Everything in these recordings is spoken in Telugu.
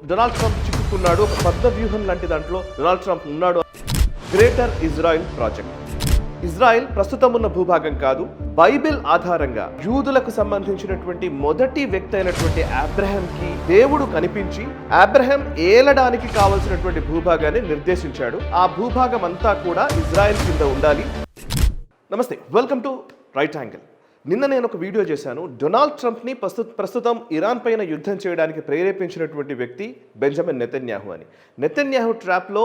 డొనాల్డ్ ట్రంప్ చిక్కుకున్నాడు. ఒక పెద్ద వ్యూహం లాంటి దాంట్లో డొనాల్డ్ ట్రంప్ ఉన్నాడు. Greater Israel project. ఇజ్రాయెల్ ప్రస్తుతం ఉన్న భూభాగం కాదు, బైబిల్ ఆధారంగా యూదులకు సంబంధించినటువంటి మొదటి వ్యక్తి అయినటువంటి అబ్రహాంకి దేవుడు కనిపించి అబ్రహాం ఏలడానికి కావలసినటువంటి భూభాగాన్ని నిర్దేశించాడు. ఆ భూభాగం అంతా కూడా ఇజ్రాయెల్ కింద ఉండాలి. నమస్తే, వెల్కమ్ టు రైట్ యాంగిల్. నిన్న నేను ఒక వీడియో చేశాను. డొనాల్డ్ ట్రంప్ని ప్రస్తుతం ఇరాన్ పైన యుద్ధం చేయడానికి ప్రేరేపించినటువంటి వ్యక్తి బెంజమిన్ నెతన్యాహు అని. నెతన్యాహు ట్రాప్లో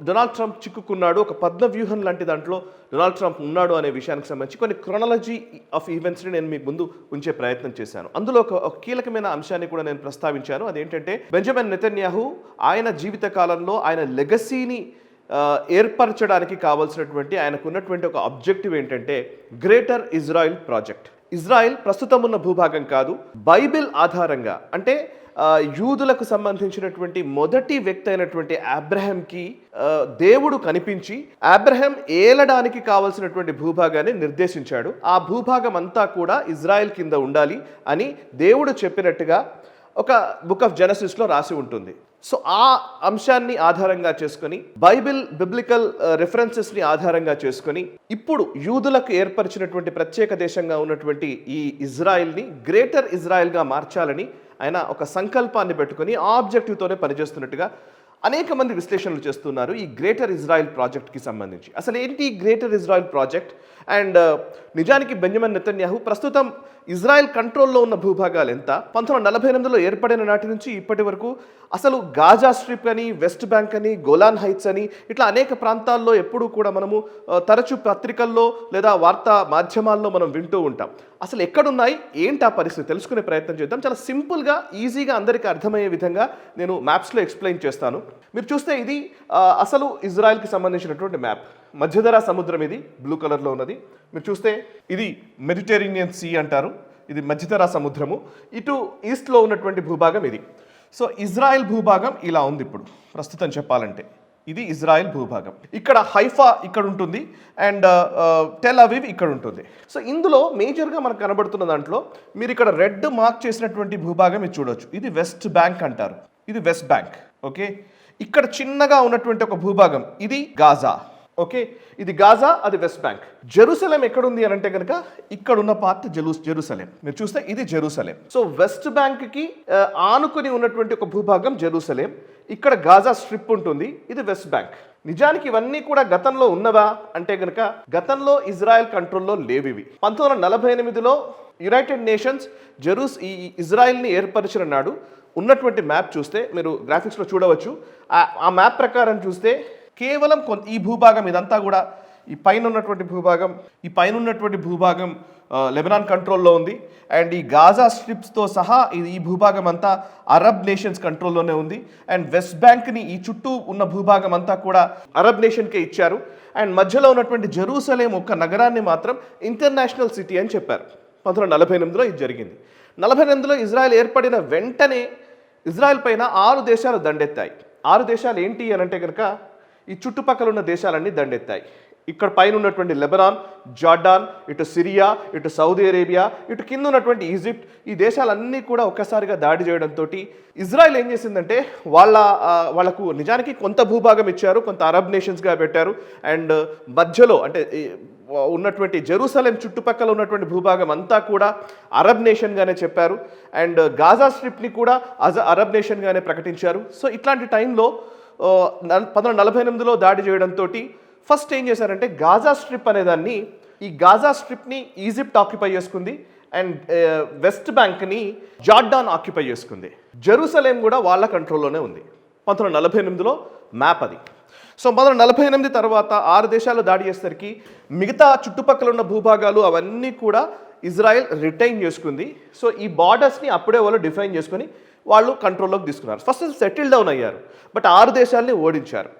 డొనాల్డ్ ట్రంప్ చిక్కుకున్నాడు. ఒక పద్మ వ్యూహం లాంటి దాంట్లో డొనాల్డ్ ట్రంప్ ఉన్నాడు అనే విషయానికి సంబంధించి కొన్ని క్రొనాలజీ ఆఫ్ ఈవెంట్స్ని నేను మీకు ముందు ఉంచే ప్రయత్నం చేశాను. అందులో ఒక కీలకమైన అంశాన్ని కూడా నేను ప్రస్తావించాను. అదేంటంటే బెంజమిన్ నెతన్యాహు ఆయన జీవిత కాలంలో ఆయన లెగసీని ఏర్పరచడానికి కావాల్సినటువంటి ఆయనకున్నటువంటి ఒక ఆబ్జెక్టివ్ ఏంటంటే గ్రేటర్ ఇజ్రాయెల్ ప్రాజెక్ట్. ఇజ్రాయెల్ ప్రస్తుతం ఉన్న భూభాగం కాదు, బైబిల్ ఆధారంగా అంటే యూదులకు సంబంధించినటువంటి మొదటి వ్యక్తి అయినటువంటి అబ్రహాంకి దేవుడు కనిపించి అబ్రహాం ఏలడానికి కావలసినటువంటి భూభాగాన్ని నిర్దేశించాడు. ఆ భూభాగం అంతా కూడా ఇజ్రాయెల్ కింద ఉండాలి అని దేవుడు చెప్పినట్టుగా ఒక బుక్ ఆఫ్ జెనసిస్లో రాసి ఉంటుంది. సో ఆ అంశాన్ని ఆధారంగా చేసుకొని బిబ్లికల్ రెఫరెన్సెస్ని ఆధారంగా చేసుకొని ఇప్పుడు యూదులకు ఏర్పరిచినటువంటి ప్రత్యేక దేశంగా ఉన్నటువంటి ఈ ఇజ్రాయెల్ని గ్రేటర్ ఇజ్రాయెల్గా మార్చాలని ఆయన ఒక సంకల్పాన్ని పెట్టుకొని ఆ ఆబ్జెక్టివ్తోనే పనిచేస్తున్నట్టుగా అనేక మంది విశ్లేషణలు చేస్తున్నారు ఈ గ్రేటర్ ఇజ్రాయెల్ ప్రాజెక్ట్కి సంబంధించి. అసలు ఏంటి గ్రేటర్ ఇజ్రాయెల్ ప్రాజెక్ట్? అండ్ నిజానికి బెంజమిన్ నెతన్యాహు ప్రస్తుతం ఇజ్రాయెల్ కంట్రోల్లో ఉన్న భూభాగాలు ఎంత? 1948లో ఏర్పడిన నాటి నుంచి ఇప్పటి వరకు అసలు గాజా స్ట్రిప్ అని, వెస్ట్ బ్యాంక్ అని, గోలాన్ హైట్స్ అని ఇట్లా అనేక ప్రాంతాల్లో ఎప్పుడూ కూడా మనము తరచూ పత్రికల్లో లేదా వార్తా మాధ్యమాల్లో మనం వింటూ ఉంటాం. అసలు ఎక్కడున్నాయి, ఏంటి ఆ పరిస్థితి తెలుసుకునే ప్రయత్నం చేద్దాం. చాలా సింపుల్గా, ఈజీగా అందరికీ అర్థమయ్యే విధంగా నేను మ్యాప్స్లో ఎక్స్ప్లెయిన్ చేస్తాను. మీరు చూస్తే ఇది అసలు ఇజ్రాయెల్కి సంబంధించినటువంటి మ్యాప్. మధ్యధరా సముద్రం ఇది బ్లూ కలర్లో ఉన్నది. మీరు చూస్తే ఇది మెడిటరేనియన్ సీ అంటారు, ఇది మధ్యధరా సముద్రము. ఇటు ఈస్ట్లో ఉన్నటువంటి భూభాగం ఇది. సో ఇజ్రాయెల్ భూభాగం ఇలా ఉంది ఇప్పుడు ప్రస్తుతం చెప్పాలంటే. ఇది ఇజ్రాయెల్ భూభాగం. ఇక్కడ హైఫా ఇక్కడ ఉంటుంది అండ్ టెల్ అవీవ్ ఇక్కడ ఉంటుంది. సో ఇందులో మేజర్గా మనకు కనబడుతున్న దాంట్లో మీరు ఇక్కడ రెడ్ మార్క్ చేసినటువంటి భూభాగం ఇది చూడొచ్చు. ఇది వెస్ట్ బ్యాంక్ అంటారు, ఇది వెస్ట్ బ్యాంక్. ఓకే, ఇక్కడ చిన్నగా ఉన్నటువంటి ఒక భూభాగం ఇది గాజా. ఓకే, ఇది గాజా, అది వెస్ట్ బ్యాంక్. జెరూసలేం ఎక్కడుంది అని అంటే కనుక ఇక్కడ ఉన్న పార్ట్ జెరూసలేం. మీరు చూస్తే ఇది జెరూసలేం. సో వెస్ట్ బ్యాంక్కి ఆనుకుని ఉన్నటువంటి ఒక భూభాగం జెరూసలేం. ఇక్కడ గాజా స్ట్రిప్ ఉంటుంది, ఇది వెస్ట్ బ్యాంక్. నిజానికి ఇవన్నీ కూడా గతంలో ఉన్నవా అంటే కనుక గతంలో ఇజ్రాయెల్ కంట్రోల్లో లేవు ఇవి. 1948లో యునైటెడ్ నేషన్స్ ఈ ఇజ్రాయెల్ని ఏర్పరిచిన నాడు ఉన్నటువంటి మ్యాప్ చూస్తే మీరు గ్రాఫిక్స్లో చూడవచ్చు. ఆ మ్యాప్ ప్రకారం చూస్తే కేవలం ఈ భూభాగం ఇదంతా కూడా ఈ పైన ఉన్నటువంటి భూభాగం లెబనాన్ కంట్రోల్లో ఉంది. అండ్ ఈ గాజా స్ట్రిప్స్తో సహా ఈ భూభాగం అంతా అరబ్ నేషన్స్ కంట్రోల్లోనే ఉంది. అండ్ వెస్ట్ బ్యాంక్ని ఈ చుట్టూ ఉన్న భూభాగం అంతా కూడా అరబ్ నేషన్కే ఇచ్చారు. అండ్ మధ్యలో ఉన్నటువంటి జెరూసలేం ఒక నగరాన్ని మాత్రం ఇంటర్నేషనల్ సిటీ అని చెప్పారు. 1948లో ఇది జరిగింది. 48లో ఇజ్రాయెల్ ఏర్పడిన వెంటనే ఇజ్రాయెల్ పైన 6 దేశాలు దండెత్తాయి. 6 దేశాలు ఏంటి అని అంటే కనుక ఈ చుట్టుపక్కల ఉన్న దేశాలన్నీ దండెత్తాయి. ఇక్కడ పైన ఉన్నటువంటి లెబనాన్, జార్డాన్, ఇటు సిరియా, ఇటు సౌదీ అరేబియా, ఇటు కింద ఉన్నటువంటి ఈజిప్ట్, ఈ దేశాలన్నీ కూడా ఒక్కసారిగా దాడి చేయడంతో ఇజ్రాయెల్ ఏం చేసిందంటే వాళ్ళకు నిజానికి కొంత భూభాగం ఇచ్చారు, కొంత అరబ్ నేషన్స్గా పెట్టారు. అండ్ మధ్యలో అంటే ఉన్నటువంటి జెరూసలేం చుట్టుపక్కల ఉన్నటువంటి భూభాగం అంతా కూడా అరబ్ నేషన్గానే చెప్పారు. అండ్ గాజా స్ట్రిప్ని కూడా అరబ్ నేషన్గానే ప్రకటించారు. సో ఇట్లాంటి టైంలో 1948లో దాడి చేయడంతో ఫస్ట్ ఏం చేశారంటే గాజా స్ట్రిప్ అనేదాన్ని, ఈ గాజా స్ట్రిప్ని ఈజిప్ట్ ఆక్యుపై చేసుకుంది. అండ్ వెస్ట్ బ్యాంక్ని జార్డాన్ ఆక్యుపై చేసుకుంది. జెరూసలేం కూడా వాళ్ళ కంట్రోల్లోనే ఉంది. 1948లో మ్యాప్ అది. సో 1948 తర్వాత 6 దేశాలు దాడి చేసేసరికి మిగతా చుట్టుపక్కల ఉన్న భూభాగాలు అవన్నీ కూడా ఇజ్రాయెల్ రిటైన్ చేసుకుంది. సో ఈ బార్డర్స్ని అప్పుడే వాళ్ళు డిఫైన్ చేసుకొని వాళ్ళు కంట్రోల్లోకి తీసుకున్నారు. ఫస్ట్ సెటిల్ డౌన్ అయ్యారు, బట్ 6 దేశాలని ఓడించారు.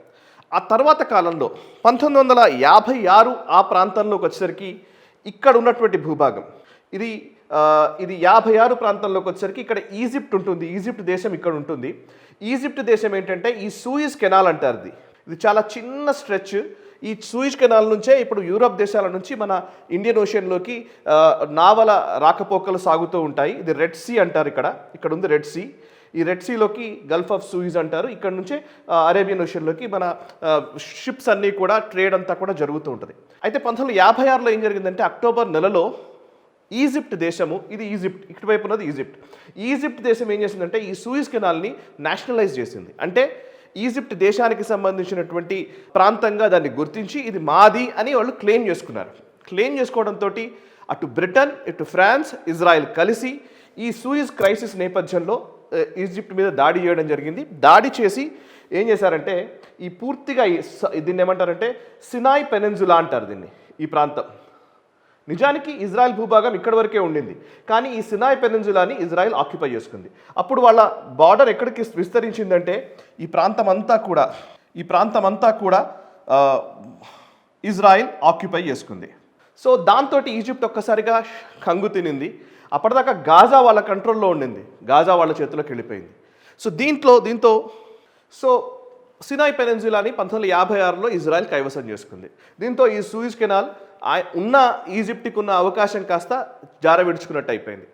ఆ తర్వాత కాలంలో 1956 ఆ ప్రాంతంలోకి వచ్చేసరికి ఇక్కడ ఉన్నటువంటి భూభాగం ఇది 56 ప్రాంతంలోకి వచ్చేసరికి ఇక్కడ ఈజిప్ట్ ఉంటుంది. ఈజిప్ట్ దేశం ఇక్కడ ఉంటుంది. ఈజిప్ట్ దేశం ఏంటంటే ఈ సూయిజ్ కెనాల్ అంటారు. ఇది చాలా చిన్న స్ట్రెచ్. ఈ సూయిజ్ కెనాల్ నుంచే ఇప్పుడు యూరప్ దేశాల నుంచి మన ఇండియన్ ఓషన్లోకి నావల రాకపోకలు సాగుతూ ఉంటాయి. ఇది రెడ్ సీ అంటారు. ఇక్కడ ఉంది రెడ్ సీ. ఈ రెడ్ సీలోకి గల్ఫ్ ఆఫ్ సూయిజ్ అంటారు, ఇక్కడ నుంచే అరేబియన్ ఓషన్లోకి మన షిప్స్ అన్నీ కూడా ట్రేడ్ అంతా కూడా జరుగుతూ ఉంటుంది. అయితే 1956లో ఏం జరిగిందంటే అక్టోబర్ నెలలో ఈజిప్ట్ దేశము, ఇది ఈజిప్ట్, ఇటువైపు ఉన్నది ఈజిప్ట్ దేశం ఏం చేసిందంటే ఈ సూయిజ్ కెనాల్ని నేషనలైజ్ చేసింది. అంటే ఈజిప్ట్ దేశానికి సంబంధించినటువంటి ప్రాంతంగా దాన్ని గుర్తించి ఇది మాది అని వాళ్ళు క్లెయిమ్ చేసుకున్నారు. క్లెయిమ్ చేసుకోవడంతో అటు బ్రిటన్, ఇటు ఫ్రాన్స్, ఇజ్రాయెల్ కలిసి ఈ సూయిజ్ క్రైసిస్ నేపథ్యంలో ఈజిప్ట్ మీద దాడి చేయడం జరిగింది. దాడి చేసి ఏం చేశారంటే ఈ పూర్తిగా దీన్ని ఏమంటారంటే సినాయ్ పెనిన్సులా అంటారు దీన్ని. ఈ ప్రాంతం నిజానికి ఇజ్రాయెల్ భూభాగం ఇక్కడి వరకే ఉండింది, కానీ ఈ సినాయ్ పెనిన్సులాని ఇజ్రాయెల్ ఆక్యుపై చేసుకుంది. అప్పుడు వాళ్ళ బార్డర్ ఎక్కడికి విస్తరించిందంటే ఈ ప్రాంతం అంతా కూడా ఇజ్రాయెల్ ఆక్యుపై చేసుకుంది. సో దాంతో ఈజిప్ట్ ఒక్కసారిగా కంగు తినింది. అప్పటిదాకా గాజా వాళ్ళ కంట్రోల్లో ఉండింది, గాజా వాళ్ళ చేతిలోకి వెళ్ళిపోయింది. సో దీంతో సినాయ్ పెనిన్సులాని 1956లో ఇజ్రాయెల్ కైవసం చేసుకుంది. దీంతో ఈ సూయిజ్ కెనాల్ ఉన్న ఈజిప్ట్కి ఉన్న అవకాశం కాస్త జారవిడుచుకున్నట్టు అయిపోయింది.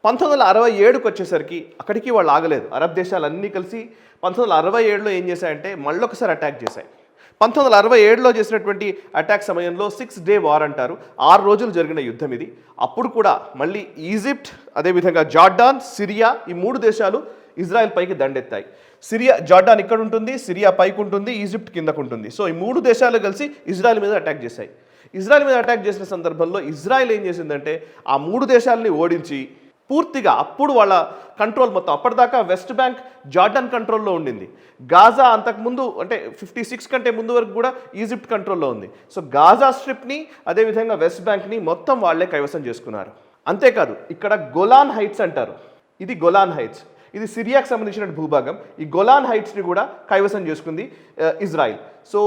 1967కి వచ్చేసరికి అక్కడికి వాళ్ళు ఆగలేదు. అరబ్ దేశాలన్నీ కలిసి 1967లో ఏం చేశాయంటే మళ్ళొకసారి అటాక్ చేశాయి. 1967లో చేసినటువంటి అటాక్ సమయంలో 6 డే వార్ అంటారు, 6 రోజులు జరిగిన యుద్ధం ఇది. అప్పుడు కూడా మళ్ళీ ఈజిప్ట్, అదేవిధంగా జార్డాన్, సిరియా, ఈ 3 దేశాలు ఇజ్రాయెల్ పైకి దండెత్తాయి. జార్డాన్ ఇక్కడ ఉంటుంది, సిరియా పైకి ఉంటుంది, ఈజిప్ట్ కిందకు ఉంటుంది. సో ఈ 3 దేశాలు కలిసి ఇజ్రాయెల్ మీద అటాక్ చేశాయి. ఇజ్రాయెల్ మీద అటాక్ చేసిన సందర్భంలో ఇజ్రాయెల్ ఏం చేసిందంటే ఆ 3 దేశాలని ఓడించి పూర్తిగా అప్పుడు వాళ్ళ కంట్రోల్ మొత్తం, అప్పటిదాకా వెస్ట్ బ్యాంక్ జార్డాన్ కంట్రోల్లో ఉండింది. గాజా అంతకుముందు అంటే 56 కంటే ముందు వరకు కూడా ఈజిప్ట్ కంట్రోల్లో ఉంది. సో గాజా స్ట్రిప్ని అదేవిధంగా వెస్ట్ బ్యాంక్ని మొత్తం వాళ్ళే కైవసం చేసుకున్నారు. అంతేకాదు ఇక్కడ గోలాన్ హైట్స్ అంటారు, ఇది గోలాన్ హైట్స్, ఇది సిరియాకి సంబంధించిన భూభాగం. ఈ గోలాన్ హైట్స్ని కూడా కైవసం చేసుకుంది ఇజ్రాయిల్. సో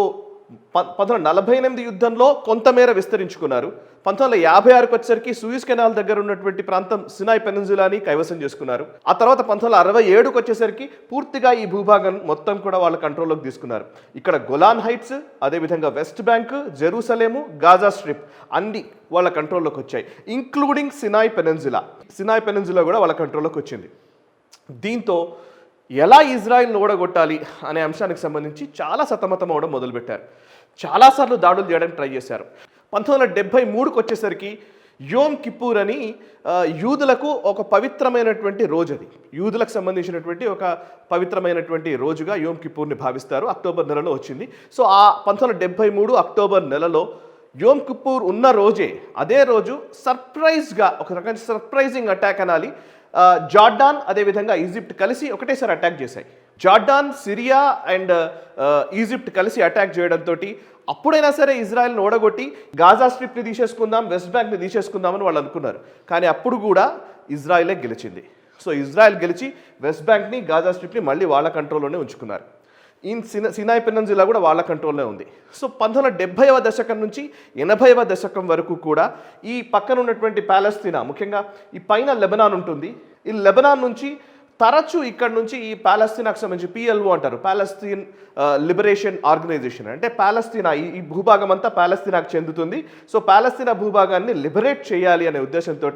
1948 యుద్ధంలో కొంతమేర విస్తరించుకున్నారు. 1956కి వచ్చేసరికి సూయిజ్ కెనాల్ దగ్గర ఉన్నటువంటి ప్రాంతం సినాయ్ పెనిన్సులాని కైవసం చేసుకున్నారు. ఆ తర్వాత 1967కి వచ్చేసరికి పూర్తిగా ఈ భూభాగం మొత్తం కూడా వాళ్ళ కంట్రోల్లోకి తీసుకున్నారు. ఇక్కడ గోలాన్ హైట్స్, అదేవిధంగా west bank, Jerusalem, Gaza strip అన్ని వాళ్ళ కంట్రోల్లోకి వచ్చాయి, ఇంక్లూడింగ్ సినాయ్ పెనిన్సులా కూడా వాళ్ళ కంట్రోల్లోకి వచ్చింది. దీంతో ఎలా ఇజ్రాయెల్ను ఓడగొట్టాలి అనే అంశానికి సంబంధించి చాలా సతమతం అవడం మొదలుపెట్టారు. చాలాసార్లు దాడులు చేయడానికి ట్రై చేశారు. 1973కి వచ్చేసరికి యోమ్ కిప్పూర్ అని యూదులకు ఒక పవిత్రమైనటువంటి రోజు, అది యూదులకు సంబంధించినటువంటి ఒక పవిత్రమైనటువంటి రోజుగా యోమ్ కిప్పూర్ని భావిస్తారు. అక్టోబర్ నెలలో వచ్చింది. సో ఆ 1973 అక్టోబర్ నెలలో యోమ్ కిప్పూర్ ఉన్న రోజే, అదే రోజు సర్ప్రైజ్గా ఒక రకమైన సర్ప్రైజింగ్ అటాక్ అనాలి, జార్డాన్ అదేవిధంగా ఈజిప్ట్ కలిసి ఒకటేసారి అటాక్ చేశాయి. జార్డాన్, సిరియా అండ్ ఈజిప్ట్ కలిసి అటాక్ చేయడంతో అప్పుడైనా సరే ఇజ్రాయెల్ని ఓడగొట్టి గాజా స్ట్రిప్ని తీసేసుకుందాం, వెస్ట్ బ్యాంక్ని తీసేసుకుందామని వాళ్ళు అనుకున్నారు. కానీ అప్పుడు కూడా ఇజ్రాయెలే గెలిచింది. సో ఇజ్రాయెల్ గెలిచి వెస్ట్ బ్యాంక్ని, గాజా స్ట్రిప్ని మళ్ళీ వాళ్ళ కంట్రోల్లోనే ఉంచుకున్నారు. ఈ సినాయ్ పెనిన్సులా కూడా వాళ్ళ కంట్రోల్లో ఉంది. సో 1970వ దశకం నుంచి 80వ దశకం వరకు కూడా ఈ పక్కన ఉన్నటువంటి పాలస్తీనా, ముఖ్యంగా ఈ పైన లెబనాన్ ఉంటుంది, ఈ లెబనాన్ నుంచి తరచూ ఇక్కడ నుంచి ఈ పాలస్తీనాకు సంబంధించి PLO అంటారు, పాలస్తీన్ లిబరేషన్ ఆర్గనైజేషన్, అంటే పాలస్తీనా ఈ భూభాగం అంతా పాలస్తీనాకు చెందుతుంది. సో పాలస్తీనా భూభాగాన్ని లిబరేట్ చేయాలి అనే ఉద్దేశంతో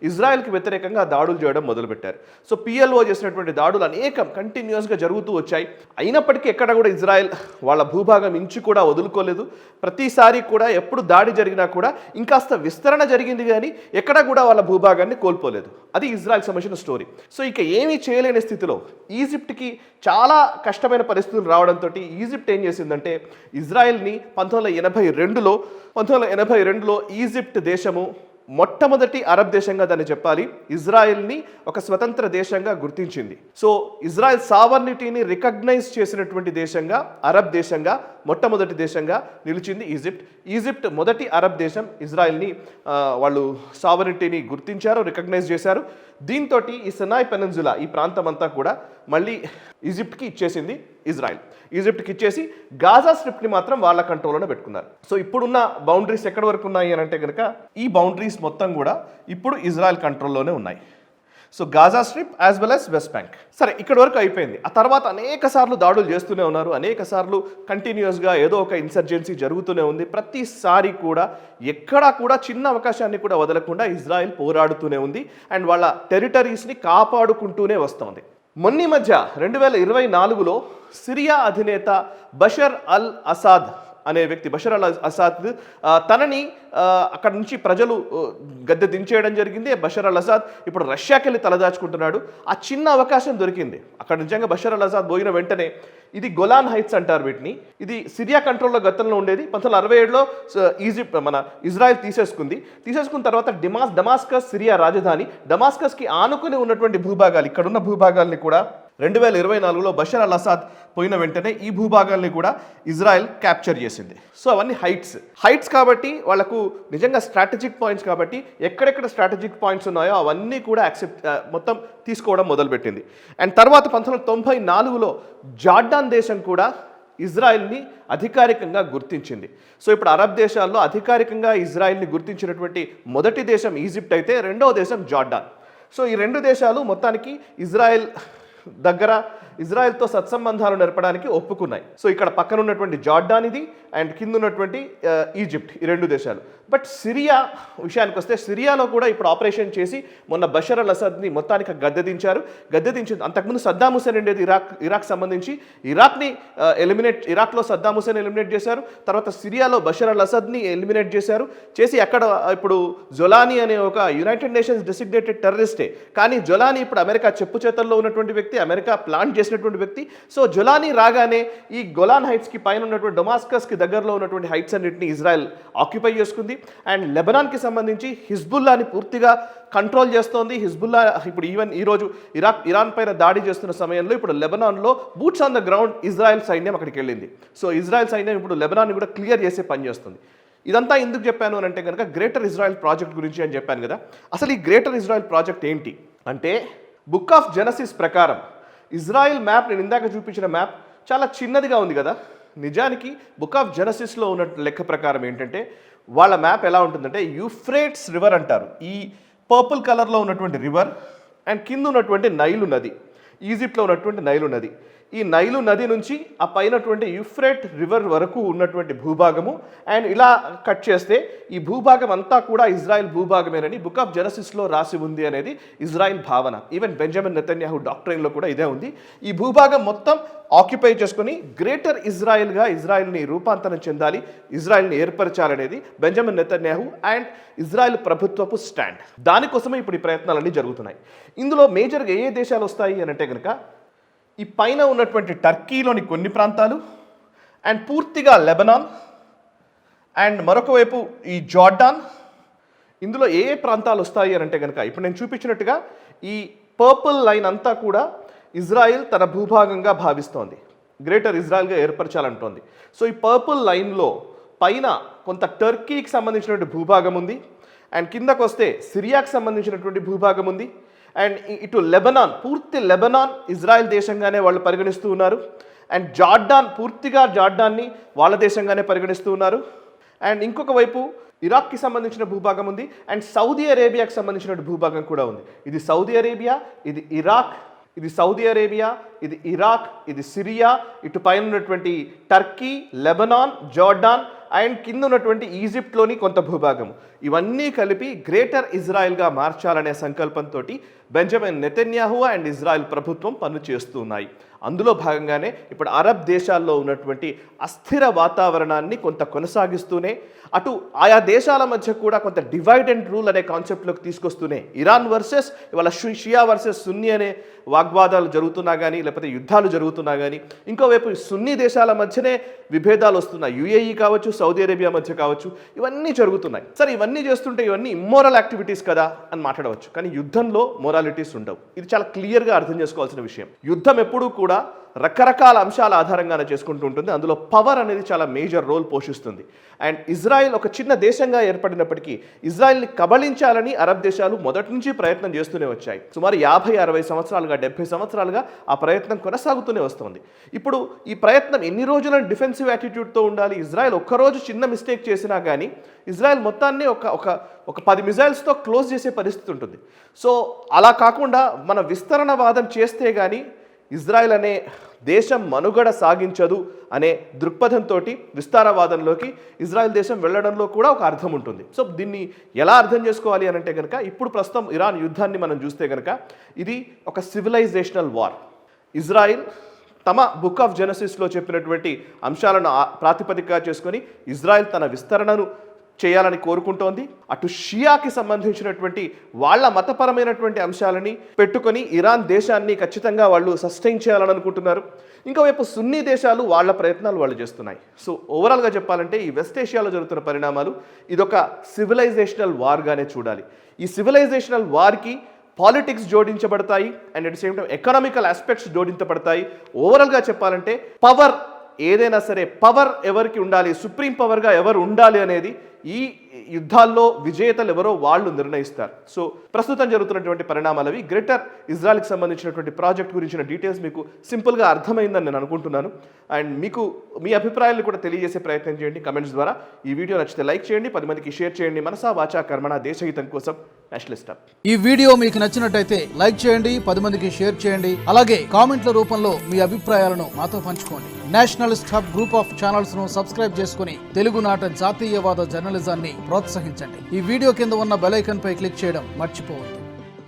ఇజ్రాయెల్కి వ్యతిరేకంగా దాడులు చేయడం మొదలుపెట్టారు. సో PLO చేసినటువంటి దాడులు అనేకం కంటిన్యూస్గా జరుగుతూ వచ్చాయి. అయినప్పటికీ ఎక్కడ కూడా ఇజ్రాయెల్ వాళ్ళ భూభాగం ఇంచు కూడా వదులుకోలేదు. ప్రతిసారి కూడా ఎప్పుడు దాడి జరిగినా కూడా ఇంకాస్త విస్తరణ జరిగింది, కానీ ఎక్కడ కూడా వాళ్ళ భూభాగాన్ని కోల్పోలేదు. అది ఇజ్రాయెల్కి సంబంధించిన స్టోరీ. సో ఇక ఏమీ చేయలేని స్థితిలో ఈజిప్ట్కి చాలా కష్టమైన పరిస్థితులు రావడంతో ఈజిప్ట్ ఏం చేసిందంటే ఇజ్రాయెల్ని 1982లో ఈజిప్ట్ దేశము మొట్టమొదటి అరబ్ దేశంగా దాన్ని చెప్పాలి, ఇజ్రాయెల్ని ఒక స్వతంత్ర దేశంగా గుర్తించింది. సో ఇజ్రాయెల్ సావర్నిటీని రికగ్నైజ్ చేసినటువంటి దేశంగా, అరబ్ దేశంగా మొట్టమొదటి దేశంగా నిలిచింది ఈజిప్ట్ మొదటి అరబ్ దేశం. ఇజ్రాయెల్ని వాళ్ళు సావర్నిటీని గుర్తించారు, రికగ్నైజ్ చేశారు. దీంతో ఈ సినాయ్ పెనిన్సులా ఈ ప్రాంతం అంతా కూడా మళ్ళీ ఈజిప్ట్కి ఇచ్చేసింది ఇజ్రాయెల్. ఈజిప్ట్కి ఇచ్చేసి గాజా స్ట్రిప్ని మాత్రం వాళ్ళ కంట్రోల్లోనే పెట్టుకున్నారు. సో ఇప్పుడున్న బౌండరీస్ ఎక్కడి వరకు ఉన్నాయి అని అంటే కనుక ఈ బౌండరీస్ మొత్తం కూడా ఇప్పుడు ఇజ్రాయెల్ కంట్రోల్లోనే ఉన్నాయి. So Gaza strip as well as west bank. సరే, ఇక్కడ వరకు అయిపోయింది. ఆ తర్వాత అనేక సార్లు దాడులు చేస్తూనే ఉన్నారు, అనేక సార్లు కంటిన్యూస్గా ఏదో ఒక ఇన్సర్జెన్సీ జరుగుతూనే ఉంది. ప్రతిసారి కూడా ఎక్కడా కూడా చిన్న అవకాశాన్ని కూడా వదలకుండా ఇజ్రాయెల్ పోరాడుతూనే ఉంది అండ్ వాళ్ళ టెరిటరీస్ని కాపాడుకుంటూనే వస్తుంది. మొన్న మధ్య 2024లో సిరియా అధినేత బషర్ అల్ అసాద్ అనే వ్యక్తి, బషర్ అల్ అసాద్ తనని అక్కడ నుంచి ప్రజలు గద్దె దించేయడం జరిగింది. బషర్ అల్ అసాద్ ఇప్పుడు రష్యాకి వెళ్ళి తలదాచుకుంటున్నాడు. ఆ చిన్న అవకాశం దొరికింది అక్కడ. నిజంగా బషర్ అల్ అసాద్ పోయిన వెంటనే, ఇది గొలాన్ హైట్స్ అంటారు వీటిని, ఇది సిరియా కంట్రోల్లో గతంలో ఉండేది. 1967లో ఇజ్రాయెల్ తీసేసుకున్న తర్వాత డమాస్కస్ సిరియా రాజధాని. డమాస్కస్కి ఆనుకుని ఉన్నటువంటి భూభాగాలు, ఇక్కడున్న భూభాగాల్ని కూడా 2024లో బషర్ అల్ అసాద్ పోయిన వెంటనే ఈ భూభాగాల్ని కూడా ఇజ్రాయెల్ క్యాప్చర్ చేసింది. సో అవన్నీ హైట్స్ కాబట్టి వాళ్ళకు నిజంగా స్ట్రాటజిక్ పాయింట్స్ కాబట్టి ఎక్కడెక్కడ స్ట్రాటజిక్ పాయింట్స్ ఉన్నాయో అవన్నీ కూడా మొత్తం తీసుకోవడం మొదలుపెట్టింది. అండ్ తర్వాత 1994లో జార్డాన్ దేశం కూడా ఇజ్రాయెల్ని అధికారికంగా గుర్తించింది. సో ఇప్పుడు అరబ్ దేశాల్లో అధికారికంగా ఇజ్రాయెల్ని గుర్తించినటువంటి మొదటి దేశం ఈజిప్ట్ అయితే, రెండవ దేశం జార్డాన్. సో ఈ రెండు దేశాలు మొత్తానికి ఇజ్రాయెల్తో సత్సంబంధాలు నెరపడానికి ఒప్పుకున్నాయి. సో ఇక్కడ పక్కన ఉన్నటువంటి జార్డాన్ ఇది, అండ్ కింద ఉన్నటువంటి ఈజిప్ట్, ఈ రెండు దేశాలు. బట్ సిరియా విషయానికి వస్తే, సిరియాలో కూడా ఇప్పుడు ఆపరేషన్ చేసి మొన్న బషర్ అల్ అసద్ని మొత్తానికి గద్దెదించారు. అంతకుముందు సద్దాం హుసేన్ ఉండేది ఇరాక్ సంబంధించి, ఇరాక్లో సద్దాం హుసేన్ ఎలిమినేట్ చేశారు. తర్వాత సిరియాలో బషర్ అల్ అసద్ని ఎలిమినేట్ చేసి అక్కడ ఇప్పుడు జొలానీ అనే ఒక యునైటెడ్ నేషన్స్ డెసిగ్నేటెడ్ టెర్రరిస్టే, కానీ జొలానీ ఇప్పుడు అమెరికా చెప్పు చేతల్లో ఉన్నటువంటి వ్యక్తి, అమెరికా ప్లాన్ చేసినటువంటి వ్యక్తి. సో జొలానీ రాగానే ఈ గొలాన్ హైట్స్కి పైన ఉన్నటువంటి డమాస్కస్కి దగ్గరలో ఉన్నటువంటి హైట్స్ అన్నింటినీ ఇజ్రాయెల్ ఆక్యుపై చేసుకుంది. అండ్ లెబనాన్కి సంబంధించి హిజ్బుల్లాని పూర్తిగా కంట్రోల్ చేస్తోంది. హిజ్బుల్లా ఇప్పుడు ఈరోజు ఇరాన్ పైన దాడి చేస్తున్న సమయంలో ఇప్పుడు లెబనాన్లో boots on the ground Israel సైన్యం అక్కడికి వెళ్ళింది. సో ఇజ్రాయెల్ సైన్యం ఇప్పుడు లెబనాన్ని కూడా క్లియర్ చేసే పని చేస్తుంది. ఇదంతా ఎందుకు చెప్పాను అని అంటే కనుక, గ్రేటర్ ఇజ్రాయెల్ ప్రాజెక్ట్ గురించి అని చెప్పాను కదా. అసలు ఈ గ్రేటర్ ఇజ్రాయెల్ ప్రాజెక్ట్ ఏంటి అంటే, బుక్ ఆఫ్ జెనసిస్ ప్రకారం ఇజ్రాయెల్ మ్యాప్, నేను ఇందాక చూపించిన మ్యాప్ చాలా చిన్నదిగా ఉంది కదా. నిజానికి బుక్ ఆఫ్ జెనసిస్లో ఉన్న లెక్క ప్రకారం ఏంటంటే, వాళ్ళ మ్యాప్ ఎలా ఉంటుందంటే, యూఫ్రేట్స్ రివర్ అంటారు ఈ పర్పుల్ కలర్లో ఉన్నటువంటి రివర్, అండ్ కింద ఉన్నటువంటి నైలు నది, ఈజిప్ట్లో ఉన్నటువంటి నైలు నది, ఈ నైలు నది నుంచి ఆ పైనటువంటి యూఫ్రేట్ రివర్ వరకు ఉన్నటువంటి భూభాగము, అండ్ ఇలా కట్ చేస్తే ఈ భూభాగం అంతా కూడా ఇజ్రాయెల్ భూభాగమేనని బుక్ ఆఫ్ జెనసిస్లో రాసి ఉంది అనేది ఇజ్రాయెల్ భావన. ఈవెన్ బెంజమిన్ నెతన్యాహు డాక్ట్రైన్లో కూడా ఇదే ఉంది. ఈ భూభాగం మొత్తం ఆక్యుపై చేసుకుని గ్రేటర్ ఇజ్రాయెల్గా ఇజ్రాయెల్ని రూపాంతరం చెందాలి, ఇజ్రాయెల్ని ఏర్పరచాలనేది బెంజమిన్ నెతన్యాహు అండ్ ఇజ్రాయెల్ ప్రభుత్వపు స్టాండ్. దానికోసమే ఇప్పుడు ఈ ప్రయత్నాలన్నీ జరుగుతున్నాయి. ఇందులో మేజర్గా ఏ దేశాలు వస్తాయి అని అంటే కనుక, ఈ పైన ఉన్నటువంటి టర్కీలోని కొన్ని ప్రాంతాలు, అండ్ పూర్తిగా లెబనాన్, అండ్ మరొక వైపు ఈ జార్డాన్. ఇందులో ఏ ప్రాంతాలు వస్తాయి అని అంటే కనుక, ఇప్పుడు నేను చూపించినట్టుగా ఈ పర్పుల్ లైన్ అంతా కూడా ఇజ్రాయెల్ తన భూభాగంగా భావిస్తోంది, గ్రేటర్ ఇజ్రాయెల్గా ఏర్పరచాలంటోంది. సో ఈ పర్పుల్ లైన్లో పైన కొంత టర్కీకి సంబంధించినటువంటి భూభాగం ఉంది, అండ్ కిందకు వస్తే సిరియాకి సంబంధించినటువంటి భూభాగం ఉంది, అండ్ ఇటు లెబనాన్, పూర్తి లెబనాన్ ఇజ్రాయెల్ దేశంగానే వాళ్ళు పరిగణిస్తూ ఉన్నారు, అండ్ జార్డాన్, పూర్తిగా జార్డాన్ని వాళ్ళ దేశంగానే పరిగణిస్తూ ఉన్నారు, అండ్ ఇంకొక వైపు ఇరాక్కి సంబంధించిన భూభాగం ఉంది, అండ్ సౌదీ అరేబియాకి సంబంధించిన భూభాగం కూడా ఉంది. ఇది సౌదీ అరేబియా, ఇది ఇరాక్, ఇది సౌదీ అరేబియా, ఇది ఇరాక్, ఇది సిరియా, ఇటు పైన ఉన్నటువంటి టర్కీ, లెబనాన్, జార్డాన్, అండ్ కింద ఉన్నటువంటి ఈజిప్ట్లోని కొంత భూభాగం. ఇవన్నీ కలిపి గ్రేటర్ ఇజ్రాయెల్గా మార్చాలనే సంకల్పంతో బెంజమిన్ నెతన్యాహు అండ్ ఇజ్రాయెల్ ప్రభుత్వం పనులు చేస్తూ ఉన్నాయి. అందులో భాగంగానే ఇప్పుడు అరబ్ దేశాల్లో ఉన్నటువంటి అస్థిర వాతావరణాన్ని కొంత కొనసాగిస్తూనే, అటు ఆయా దేశాల మధ్య కూడా కొంత డివైడ్ అండ్ రూల్ అనే కాన్సెప్ట్లోకి తీసుకొస్తూనే, ఇరాన్ వర్సెస్ ఇవాళ షియా వర్సెస్ సున్నీ అనే వాగ్వాదాలు జరుగుతున్నా కానీ, లేకపోతే యుద్ధాలు జరుగుతున్నా కానీ, ఇంకోవైపు సున్నీ దేశాల మధ్యనే విభేదాలు వస్తున్నాయి, యుఏఈ కావచ్చు, సౌదీ అరేబియా మధ్య కావచ్చు, ఇవన్నీ జరుగుతున్నాయి. సరే, ఇవన్నీ చేస్తుంటే ఇవన్నీ ఇమ్మోరల్ యాక్టివిటీస్ కదా అని మాట్లాడవచ్చు, కానీ యుద్ధంలో మొరాలిటీస్ ఉండవు. ఇది చాలా క్లియర్గా అర్థం చేసుకోవాల్సిన విషయం. యుద్ధం ఎప్పుడూ కూడా రకరకాల అంశాల ఆధారంగానే చేసుకుంటూ ఉంటుంది. అందులో పవర్ అనేది చాలా మేజర్ రోల్ పోషిస్తుంది. అండ్ ఇజ్రాయెల్ ఒక చిన్న దేశంగా ఏర్పడినప్పటికీ ఇజ్రాయెల్ని కబళించాలని అరబ్ దేశాలు మొదటి నుంచి ప్రయత్నం చేస్తూనే వచ్చాయి. సుమారు 50-60 సంవత్సరాలుగా, 70 సంవత్సరాలుగా ఆ ప్రయత్నం కొనసాగుతూనే వస్తుంది. ఇప్పుడు ఈ ప్రయత్నం ఎన్ని రోజులను డిఫెన్సివ్ యాటిట్యూడ్తో ఉండాలి? ఇజ్రాయెల్ ఒక్కరోజు చిన్న మిస్టేక్ చేసినా కానీ ఇజ్రాయెల్ మొత్తాన్ని ఒక 10 మిజైల్స్తో క్లోజ్ చేసే పరిస్థితి ఉంటుంది. సో అలా కాకుండా మన విస్తరణవాదం చేస్తే కానీ ఇజ్రాయెల్ అనే దేశం మనుగడ సాగించదు అనే దృక్పథంతో విస్తారవాదంలోకి ఇజ్రాయెల్ దేశం వెళ్ళడంలో కూడా ఒక అర్థం ఉంటుంది. సో దీన్ని ఎలా అర్థం చేసుకోవాలి అని అంటే కనుక, ఇప్పుడు ప్రస్తుతం ఇరాన్ యుద్ధాన్ని మనం చూస్తే కనుక ఇది ఒక సివిలైజేషనల్ వార్. ఇజ్రాయిల్ తమ బుక్ ఆఫ్ జెనసిస్లో చెప్పినటువంటి అంశాలను ప్రాతిపదికగా చేసుకొని ఇజ్రాయెల్ తన విస్తరణను చేయాలని కోరుకుంటోంది. అటు షియాకి సంబంధించినటువంటి వాళ్ళ మతపరమైనటువంటి అంశాలని పెట్టుకొని ఇరాన్ దేశాన్ని ఖచ్చితంగా వాళ్ళు సస్టైన్ చేయాలని అనుకుంటున్నారు. ఇంకోవైపు సున్నీ దేశాలు వాళ్ళ ప్రయత్నాలు వాళ్ళు చేస్తున్నాయి. సో ఓవరాల్గా చెప్పాలంటే ఈ వెస్ట్ ఏషియాలో జరుగుతున్న పరిణామాలు ఇదొక సివిలైజేషనల్ వార్గానే చూడాలి. ఈ సివిలైజేషనల్ వార్కి పాలిటిక్స్ జోడించబడతాయి and at the same time economical aspects జోడించబడతాయి. ఓవరాల్గా చెప్పాలంటే పవర్ ఏదైనా సరే, పవర్ ఎవరికి ఉండాలి, సుప్రీం పవర్గా ఎవరు ఉండాలి అనేది ఈ యుద్ధాల్లో విజేతలు ఎవరో వాళ్ళు నిర్ణయిస్తారు. సో ప్రస్తుతం జరుగుతున్నటువంటి పరిణామాలు అవి. గ్రేటర్ ఇజ్రాయెల్కి సంబంధించినటువంటి ప్రాజెక్ట్ గురించిన డీటెయిల్స్ మీకు సింపుల్గా అర్థమైందని నేను అనుకుంటున్నాను. అండ్ మీకు మీ అభిప్రాయాలను కూడా తెలియజేసే ప్రయత్నం చేయండి కమెంట్స్ ద్వారా. ఈ వీడియో నచ్చితే లైక్ చేయండి, 10 మందికి షేర్ చేయండి. మనసా వాచా కర్మణ దేశహితం కోసం నేషనలిస్ట్ హబ్. ఈ వీడియో మీకు నచ్చినట్టయితే లైక్ చేయండి, 10 మందికి షేర్ చేయండి. అలాగే కామెంట్ల రూపంలో మీ అభిప్రాయాలను మాతో పంచుకోండి. Nationalist hub group of channels ను సబ్స్క్రైబ్ చేసుకుని తెలుగునాట జాతీయవాద జర్నలిజాన్ని ప్రోత్సహించండి. ఈ వీడియో కింద ఉన్న బెల్ ఐకాన్ పై క్లిక్ చేయడం మర్చిపోవద్దు.